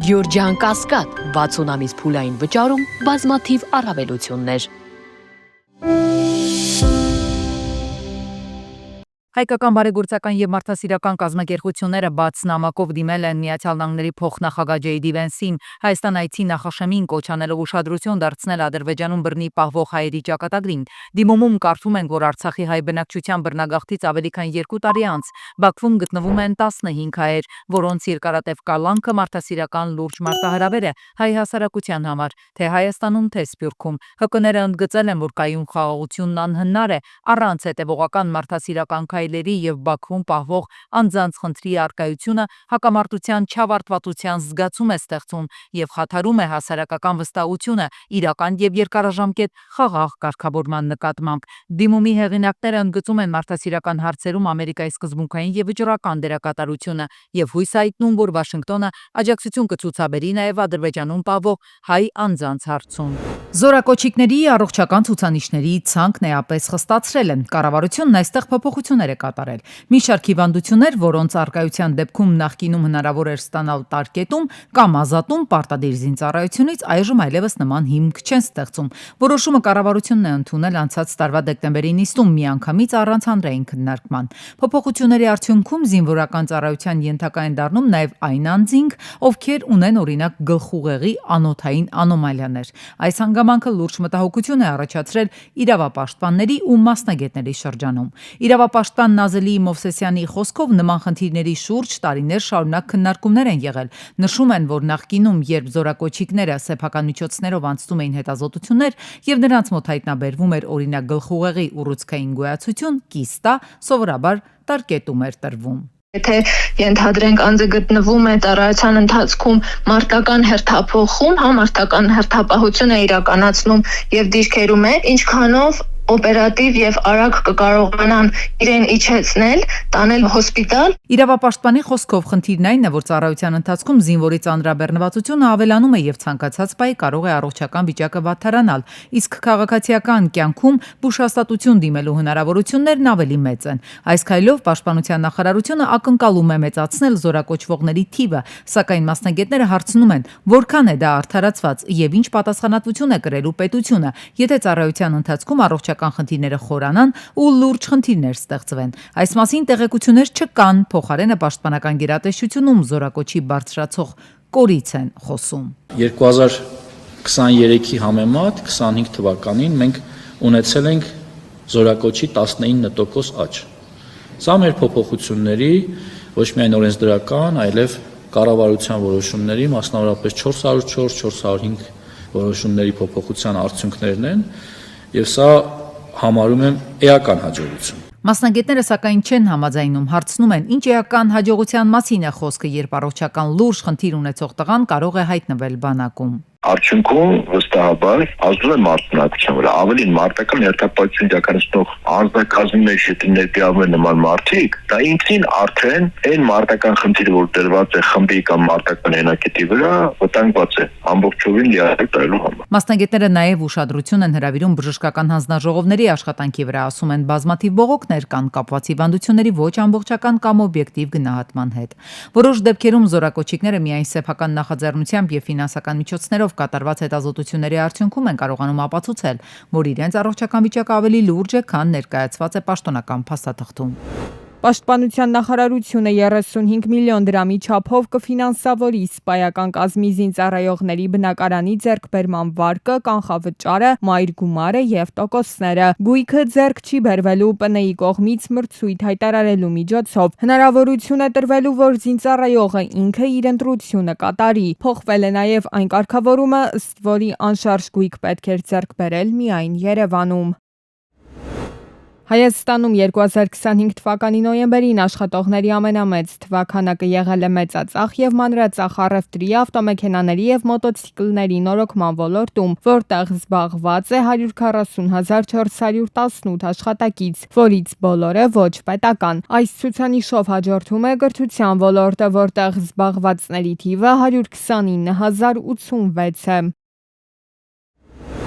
Գյորջյան Կասկադ 60 ամիս փուլային վճարում բազմաթիվ առավելություններ։ Հայկական բարեգործական եւ մարդասիրական կազմակերպությունները բաց նամակով դիմել են Միացյալ Նահանգների փոխնախագահ Ջեյդի Վենսին Հայաստան այցի նախաշեմին կոչանելով ուշադրություն դարձնել Ադրբեջանում բռնի պահվող հայերի ճակատագրին։ Դիմումում կարդում են, որ Արցախի հայ բնակչության բռնագաղթից ավելի քան 2 տարի անց Բաքվում գտնվում են 15 հայեր, որոնց երկարատև կալանքը մարդասիրական լուրջ մարտահրավեր է հայ հասարակության համար, թե Հայաստանում, թե Սփյուռքում։ ՀԿ-ները ընդգծել են, որ կայուն խաղաղությունն անհնար է առանց հետևողական մարդասիրական քայլերի եւ Բաքվում պահվող անձանց խնդրի արկայությունը հակամարտության չավարտվածության զգացում է ստեղծում եւ խաթարում է հասարակական վստահությունը իրական եւ երկարաժամկետ խաղաղ կարգավորման նկատմամբ։ Դիմումի հեղինակները ընդգծում են մարդասիրական հարցերում Ամերիկայի սկզբունքային եւ վճռական դերակատարությունը եւ հույս հայտնում, որ Վաշինգտոնը աջակցություն կցուցաբերի նաեւ Ադրբեջանում պահվող հայ անձանց հարցում։ Զորակոչիկների առողջական ցուցանիշների ցանկն էապես խստացրել են։ Կառավարությունն այստեղ փոփոխություններ է կատարել։ Մի շարք հիվանդություններ, որոնց արկայության դեպքում նախկինում հնարավոր էր ստանալ տարկետում կամ ազատում պարտադիր զինծառայությունից, այժմ այլևս նման հիմք չեն ստեղծում։ Որոշումը կառավարությունն է ընդունել անցած տարվա դեկտեմբերի 9-ում միանգամից առանց հանրային քննարկման։ Փոփոխությունների արդյունքում զինվորական ծառայության ենթակա են դառնում նաև այն անձինք, ովքեր ունեն օրինակ գլխուղեղի անոթային անոմալիաներ։ Այս հանգամանքը լուրջ մտահոգություն է առաջացրել իրավապաշտպանների ու մասնագետների շրջանում։ Իրավապաշտպան Նազելի Մովսեսյանի խոսքով նման խնդիրների շուրջ տարիներ շարունակ քննարկումներ են եղել։ Նշում են, որ նախկինում, երբ զորակոչիկները սեփական միջոցներով անցնում էին հետազոտություններ եւ նրանց մոտ հայտնաբերվում էր օրինակ գլխուղեղի ուռուցքային գոյացություն, կիստա, սովորաբար տարկետում էր տրվում։ Եթե ենթադրենք անձը գտնվում է ծառայության ընթացքում մարտական հերթափոխում, մարտական հերթապահություն է իրականացնում եւ դիրքերում է, ինչքանով օպերատիվ եւ արագ կկարողանան իրեն իջեցնել, տանել հոսպիտալ։ Իրավապաշտպանի խոսքով խնդիրն այն է, որ ծառայության ընթացքում զինվորի ծանրաբեռնվածությունը ավելանում է եւ ցանկացած պահի կարող է առողջական վիճակը վատթարանալ, իսկ քաղաքացիական կյանքում բուժհաստատություն դիմելու հնարավորություններն ավելի մեծ են։ Այս քայլով Պաշտպանության նախարարությունը ակնկալում է մեծացնել զորակոչվողների թիվը, սակայն մասնագետները հարցնում են, որքան է դա արդարացված եւ ինչ պատասխանատվություն է կրելու պետությունը, եթե ծառայության ընթացքում առողջական խնդիրները խորանան ու լուրջ խնդիրներ ստեղծվեն։ Այս մասին տեղեկություններ չկան, փոխարենը պաշտպանական գերատեսչությունում զորակոչի բարձրացող կորից են խոսում։ 2023-ի համեմատ 25 թվականին մենք ունեցել ենք զորակոչի 19% աճ։ Սա մեր փոփոխությունների ոչ միայն օրենսդրական, այլև կառավարության որոշումների, մասնավորապես 404-405 որոշումների փոփոխության արդյունքներն են, եւ սա համարում եմ էական հաջողություն։ Մասնագետները սակայն չեն համաձայնում, հարցնում են, ինչ էական հաջողության մասին է խոսքը, երբ առողջական լուրջ խնդիր ունեցող տղան կարող է հայտնվել բանակում։ Արդյունքում վստահաբար ազդում է մարդնակության վրա, ավելին մարտական հերթապահություն իրականացնող անձնակազմի մեջ եթե ներկայացվում են նման մարդիկ, դա ինքնին արդեն այն մարտական խնդիրը, որ դրված է խմբի կամ մարտական հենակետի վրա, վտանգված է ամբողջովին լիարժեք տալու համար։ Մասնագետները նաև ուշադրություն են հրավիրում բժշկական հանձնաժողովների աշխատանքի վրա, ասում են բազմաթիվ բողոքներ կան կապված հիվանդությունների ոչ ամբողջական կամ օբյեկտիվ գնահատման հետ։ Որոշ դեպքերում զորակոչիկները միայն սեփական նախաձեռնությամբ եւ ֆինանսական միջոցներով կատարված հետազոտությունների արդյունքում են կարողանում ապացուցել, որ իրենց առողջական վիճակը ավելի լուրջ է, քան ներկայացված է պաշտոնական փաստաթղթում։ Պաշտպանության նախարարությունը 35 միլիոն դրամի չափով կֆինանսավորի սպայական կազմի զինծառայողների բնակարանի ձեռքբերման վարկը, կանխավճարը, մայր գումարը եւ տոկոսները։ Գույքը ձեռք չի բերվելու ՊՆ-ի կողմից մրցույթ հայտարարելու միջոցով։ Հնարավորություն է տրվելու, որ զինծառայողը ինքը իր ընտրությունը կատարի։ Փոխվել է նաեւ այն կարգավորումը, ըստ որի անշարժ գույք պետք էր ձեռք բերել միայն Երևանում։ Հայաստանում 2025 թվականի նոյեմբերին աշխատողների ամենամեծ թվականակը եղել է մեծածախ եւ մանրածախ առևտրի, ավտոմեքենաների եւ մոտոցիկլների նորոգման ոլորտում, որտեղ զբաղված է 140,418 աշխատակից, որից բոլորը ոչ պետական։ Այս ցուցանիշով հաջորդում է կրթության ոլորտը, որտեղ զբաղվածների թիվը 129,086 է։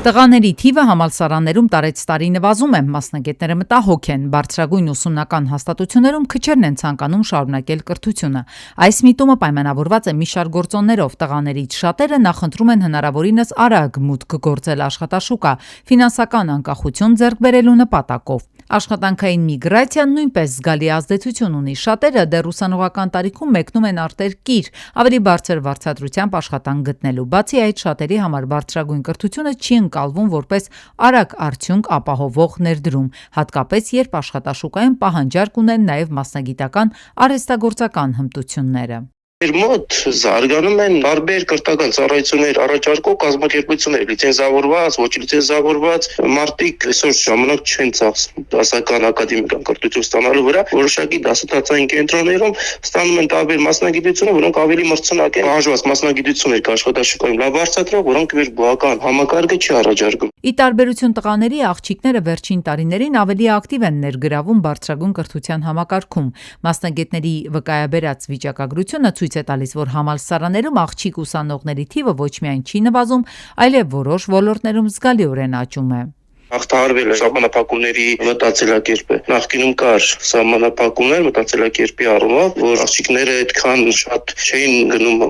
Տղաների թիվը համալսարաններում տարեց տարի նվազում է, մասնագետները մտահոգ են, բարձրագույն ուսումնական հաստատություններում քչերն են ցանկանում շարունակել կրթությունը։ Այս միտումը պայմանավորված է մի շարք գործոններով, տղաներից շատերը նախընտրում են հնարավորինս արագ մուտք գործել աշխատաշուկա, ֆինանսական անկախություն ձեռք բերելու նպատակով։ Աշխատանքային միգրացիան նույնպես զգալի ազդեցություն ունի, շատերը դեռ ուսանողական տարիքում մեկնում են արտերկիր, ավելի բարձր վարձատրությամբ աշխատանք գտնելու, բացի այդ շատերի համար բարձրագույն կրթությունը չի ընկալվում որպես արագ արդյունք ապահովող ներդրում, հատկապես երբ աշխատաշուկայում պահանջարկ ունեն նաև մասնագիտական արհեստագործական հմտությունները։ Մեր մոտ զարգանում են տարբեր կրթական ծառայություններ առաջարկող կազմակերպություններ, լիցենզավորված, ոչ լիցենզավորված մարդիկ այսօր ժամանակ չեն ծախսում դասական ակադեմիկական կրթություն ստանալու վրա, որոշակի դասադասային կենտրոններում ստանում են տարբեր մասնագիտություններ, որոնք ավելի մրցունակ են, պահանջված մասնագիտություններ կա աշխատաշուկայում լավ արձակող, որոնք մեր բուհական համակարգը չի առաջարկում։ Ի տարբերություն տղաների, աղջիկները վերջին տարիներին ավելի ակտիվ են ներգրավում բարձրագույն կրթության համակարգում։ Մասնագետների վկայաբերած վիճակագրությունը ցույց է տալիս, որ համալսարաններում աղջիկ ուսանողների թիվը ոչ միայն չի նվազում, այլև որոշ ոլորտներում զգալիորեն աճում է։ Հաղթահարվել է սահմանափակումների մտածելակերպը։ Նախկինում կար սահմանափակումներ մտածելակերպի առումով, որ աղջիկները այդքան շատ չէին գնում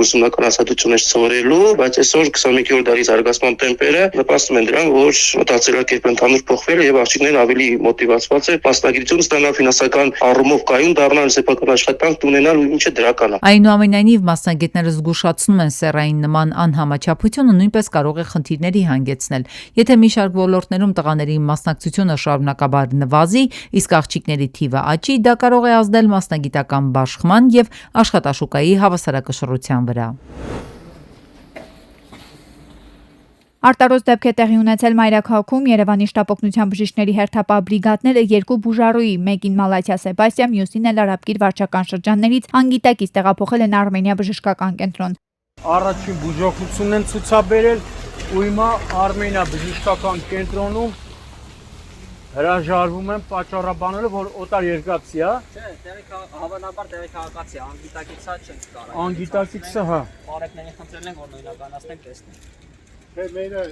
ուսումնական հաստատություններ սովորելու, բայց այսօր 21-րդ դարի զարգացման տեմպերը նպաստում են դրան, որ մտածելակերպը ընդհանուր փոխվել է եւ աղջիկներն ավելի մոտիվացված են մասնագիտություն ստանալ, ֆինանսական առումով կայուն դառնալ, սեփական աշխատանք ունենալ, ինչը դրական է։ Այնուամենայնիվ մասնագետները զգուշացնում են սեռային նման անհամաչափությունը նույնպես կարող է խնդիրների հանգեցնել։ Եթե մի շարք ոլորտներում տղաների մասնակցությունը շարունակաբար նվազի, իսկ աղջիկների թիվը աճի, դա կարող է ազդել մասնագիտական բաշխման եւ աշխատաշուկայի հավասարակշռության վրա։ Արտարոց դեպք է տեղի ունեցել Մայրաքաղաքում Երևանի շտապօգնության բժիշկների հերթապահ բրիգադները երկու բուժարուի, մեկին Մալաթիա Սեբաստիան, մյուսին էլ Արաբկիր վարչական շրջաններից անգիտակից տեղափոխել են Արմենիա բժշկական կենտրոն։ Առաջին բուժօգնությունն են ցուցաբերել ու հիմա Արմենիա բժշկական կենտրոնում հրաժարվում են պատճառաբանելու, որ օտար երկացի է։ Չէ, հավանաբար տեղի քաղաքացի, անգիտակից չենք կարող։ Անգիտակիցը, հա։ Բարեկներին խնդրել են, որ նույնականացնենք տեսնենք։ Թե մերը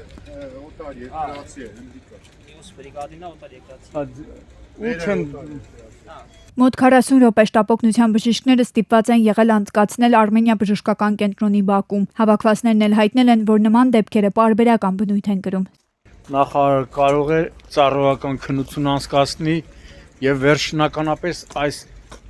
օտար երկացի է, հնդիկա։ Մյուս բրիգադինը օտար երկացի։ Ու չեն Մոտ 40 րոպե շտապօգնության բժիշկները ստիպված են եղել անցկացնել Արմենիա բժշկական կենտրոնի բակում։ Հավաքվածներն էլ հայտնել են, որ նման դեպքերը պարբերական բնույթ են կրում։ Նախարար կարող է ծառայական քննություն անցկացնի եւ վերջնականապես այս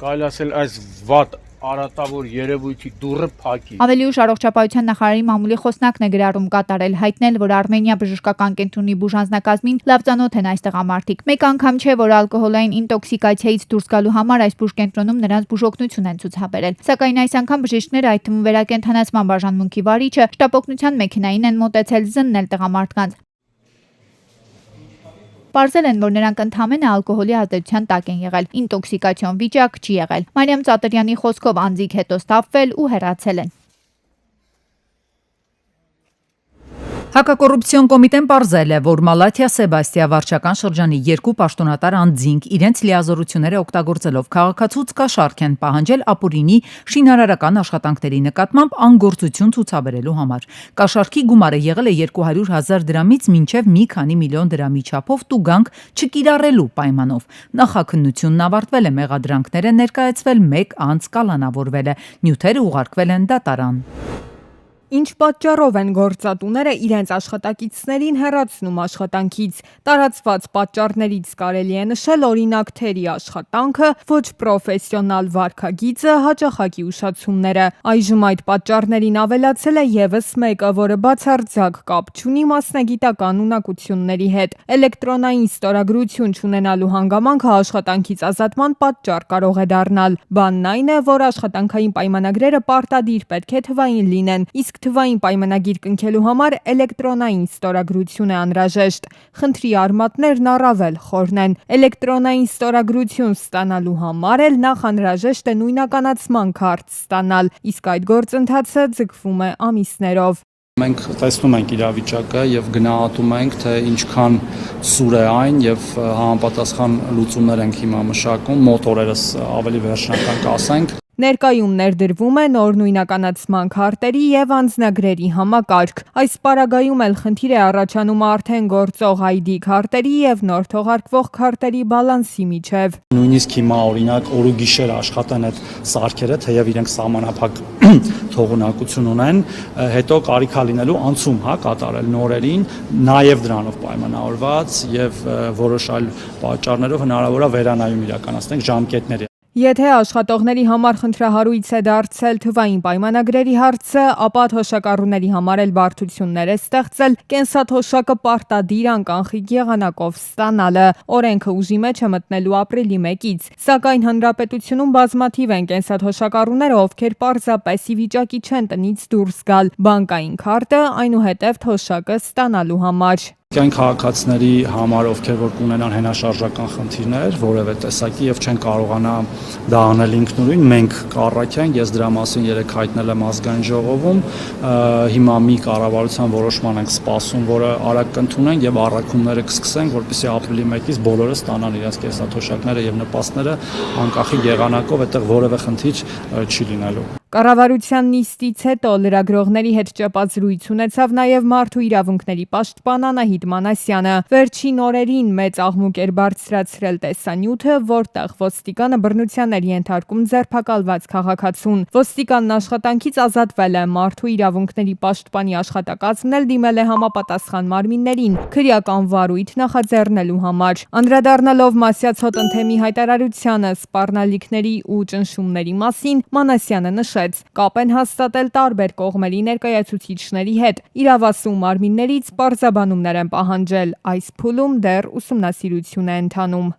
կարելի ասել այս վատ արատավոր երևույթի դուռը փակի։ Ավելի ուշ առողջապահության նախարարի մամուլի խոսնակն է գրառում կատարել, հայտնել, որ Արմենիա բժշկական կենտրոնի բուժանձնակազմին լավ ծանոթ են այս տղամարդիկ։ Մեկ անգամ չէ, որ ալկոհոլային ինտոքսիկացիայից դուրս գալու համար այս բուժկենտրոնում նրանց բուժօգնություն են ցուցաբերել։ Սակայն այս անգամ բժիշկները, այդ թվում վերակենդանացման բաժանմունքի վարիչը, շտապօգնության մեքենային են մոտեցել զննել տղամարդկանց։ Պարզել են, որ նրանք ընդհանրապես ալկոհոլի ազդեցության տակ են եղել, ինտոքսիկացիոն վիճակ չի եղել։ Մարիամ Ծատրյանի խոսքով անձիկ հետո ստապվել ու հեռացել են։ Հակակոռուպցիոն կոմիտեն պարզել է, որ Մալաթիա Սեբաստիա վարչական շրջանի երկու պաշտոնատար անձինք իրենց լիազորությունները օգտագործելով քաղաքացուց կաշառք են պահանջել ապօրինի շինարարական աշխատանքների նկատմամբ անգործություն ցուցաբերելու համար։ Կաշառքի գումարը եղել է 200,000 դրամից մինչև մի քանի միլիոն դրամի չափով տուգանք չկիրառելու պայմանով։ Նախաքննությունն ավարտվել է, մեղադրանքները ներկայացվել, մեկ անձ կալանավորվել է, նյութերը ուղարկվել են դատարան։ Ինչ պատճառով են գործատուները իրենց աշխատակիցներին հեռացնում աշխատանքից։ Տարածված պատճառներից կարելի է նշել օրինակ թերի աշխատանքը, ոչ պրոֆեսիոնալ վարքագիծը, հաճախակի ուշացումները։ Այժմ այդ պատճառներին ավելացել է եւս մեկը, որը բացարձակ կապ չունի մասնագիտական ունակությունների հետ։ Էլեկտրոնային ստորագրություն չունենալու հանգամանքը աշխատանքից ազատման պատճառ կարող է դառնալ։ Բանն այն է, որ աշխատանքային պայմանագրերը պարտադիր պետք է թվային լինեն, իսկ թվային պայմանագիր կնքելու համար էլեկտրոնային ստորագրություն է անհրաժեշտ։ Խնդրի արմատներն առավել խորն են։ Էլեկտրոնային ստորագրություն ստանալու համար էլ նախ անհրաժեշտ է նույնականացման քարտ ստանալ, իսկ այդ գործընթացը ձգվում է ամիսներով։ Մենք տեսնում ենք իրավիճակը եւ գնահատում ենք, թե ինչքան սուր է այն եւ համապատասխան լուծումներ ենք հիմա մշակում, մոտ օրերս ավելի վերջնական կասենք։ Ներկայում ներդրվում է նոր նույնականացման քարտերի եւ անձնագրերի համակարգ։ Այս պարագայում էլ խնդիր է առաջանում արդեն գործող ID քարտերի եւ նոր թողարկվող քարտերի բալանսի միջև։ Նույնիսկ հիմա օրինակ օր ու գիշեր աշխատեն այդ սարքերը, թեև իրենք սահմանափակ թողունակություն ունեն, հետո կարիք է լինելու անցում կատարել նորերին, նաեւ դրանով պայմանավորված եւ որոշ այլ պատճառներով հնարավոր է վերանայում իրականացնել ժամկետների։ Եթե աշխատողների համար խնդրահարույց է դարձել թվային պայմանագրերի հարցը, ապա թոշակառուների համար էլ բարդություններ է ստեղծել կենսաթոշակը պարտադիր անկանխիկ եղանակով ստանալը։ Օրենքը ուժի մեջ է մտնելու ապրիլի 1-ից, սակայն հանրապետությունում բազմաթիվ են կենսաթոշակառուները, ովքեր պարզապես ի վիճակի չեն տնից դուրս գալ բանկային քարտը, այնուհետև թոշակը ստանալու համար։ Կան քաղաքացիների համար, ովքեր որ կունենան հենաշարժական խնդիրներ, որևէ տեսակի եւ չեն կարողանա դա անել ինքնուրույն, մենք կառույց ենք, ես դրա մասին երեք հայտնել եմ ազգային ժողովում, հիմա մի կառավարության որոշման ենք սպասում, որը արագ կընդունենք եւ առաքումները կսկսենք, որպեսզի ապրիլի 1-ից բոլորը ստանան իրենց կենսաթոշակները եւ նպաստները անկախի եղանակով, այդտեղ որևէ խնդիր չի լինելու։ Կառավարության նիստից հետո լրագրողների հետ ճեպազրույց ունեցավ նաև Մարդու իրավունքների պաշտպան Անահիտ Մանասյանը։ Վերջին օրերին մեծ աղմուկ էր բարձրացրել տեսանյութը, որտեղ ոստիկանը բռնության էր ենթարկում ձերբակալված քաղաքացուն։ Ոստիկանն աշխատանքից ազատվել է, Մարդու իրավունքների պաշտպանի աշխատակազմն էլ դիմել է համապատասխան մարմիններին քրեական վարույթ նախաձեռնելու համար։ Անդրադառնալով Մասյաց հոտնթեմի հայտարարությանը սպառնալիքների ու ճնշումների մասին, Մանասյանը նշեց. կապ են հաստատել տարբեր կողմերի ներկայացուցիչների հետ, իրավասու մարմիններից պարզաբանումներ են պահանջել, այս փուլում դեռ ուսումնասիրություն է ընթանում։